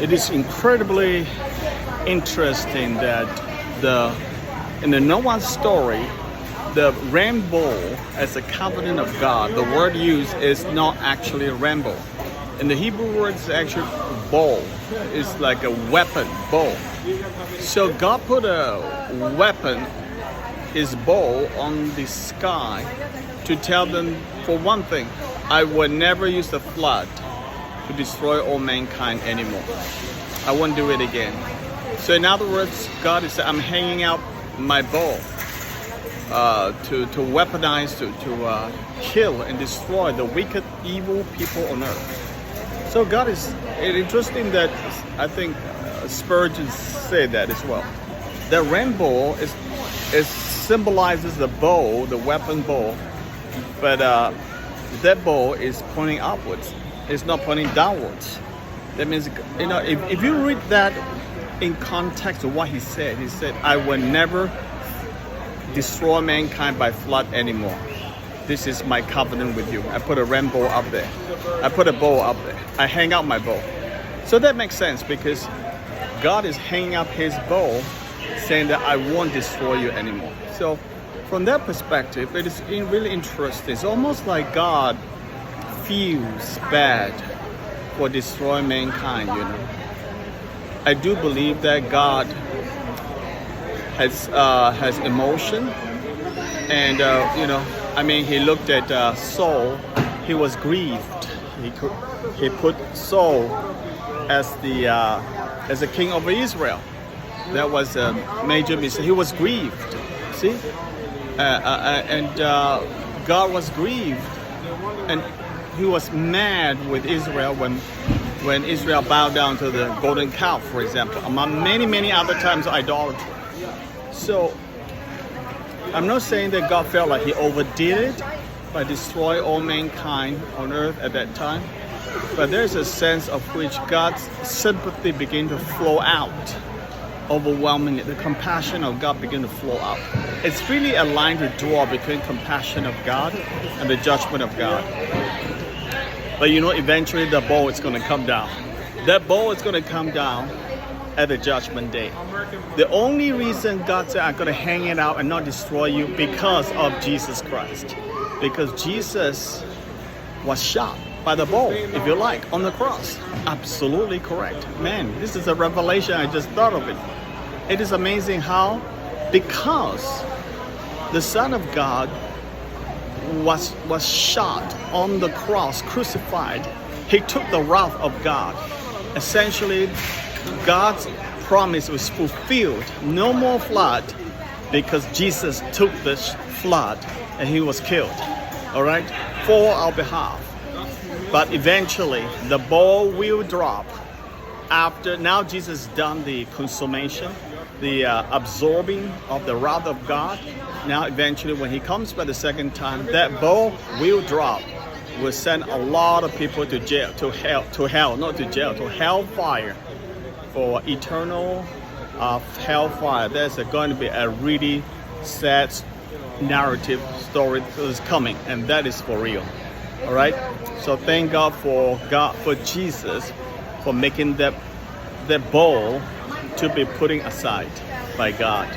It is incredibly interesting that in the Noah story, the rainbow as a covenant of God, the word used is not actually a rainbow. In the Hebrew word, it's actually bow. It's like a weapon, bow. So God put a weapon, his bow, on the sky to tell them, for one thing, I will never use the flood to destroy all mankind anymore. I won't do it again. So in other words, God is saying, I'm hanging out my bow to weaponize, to kill and destroy the wicked, evil people on earth. So God is, it's interesting that I think Spurgeon said that as well. The rainbow is symbolizes the bow, the weapon bow, but that bow is pointing upwards. It's not pointing downwards. That means, if you read that in context of what he said, I will never destroy mankind by flood anymore. This is my covenant with you. I put a rainbow up there. I put a bow up there. I hang out my bow. So that makes sense because God is hanging up his bow saying that I won't destroy you anymore. So from that perspective, it is really interesting. It's almost like God feels bad for destroying mankind, I do believe that God has emotion, and he looked at Saul. He was grieved. He put Saul as the king over Israel. That was a major mistake. He was grieved. See, and God was grieved, and he was mad with Israel when Israel bowed down to the golden calf, for example, among many other times of idolatry. So I'm not saying that God felt like he overdid it by destroying all mankind on earth at that time, but there's a sense of which God's sympathy began to flow out overwhelmingly. The compassion of God began to flow out. It's really a line to draw between compassion of God and the judgment of God. But eventually the bow is going to come down. That bow is going to come down at the judgment day. The only reason God said, I'm going to hang it out and not destroy you, because of Jesus Christ. Because Jesus was shot by the bow, if you like, on the cross. Absolutely correct. Man, this is a revelation. I just thought of it. It is amazing how, because the Son of God was shot on the cross, crucified, he took the wrath of God. Essentially, God's promise was fulfilled. No more flood, because Jesus took this flood and he was killed, all right, for our behalf. But eventually, the bow will drop after. Now Jesus done the consummation, the absorbing of the wrath of God. Now eventually, when he comes by the second time, that bow will drop. Will send a lot of people to jail, to hell, not to jail, to hellfire, for eternal hellfire. There's going to be a really sad narrative story that is coming, and that is for real. All right. So thank God for Jesus, for making that bow to be putting aside by God.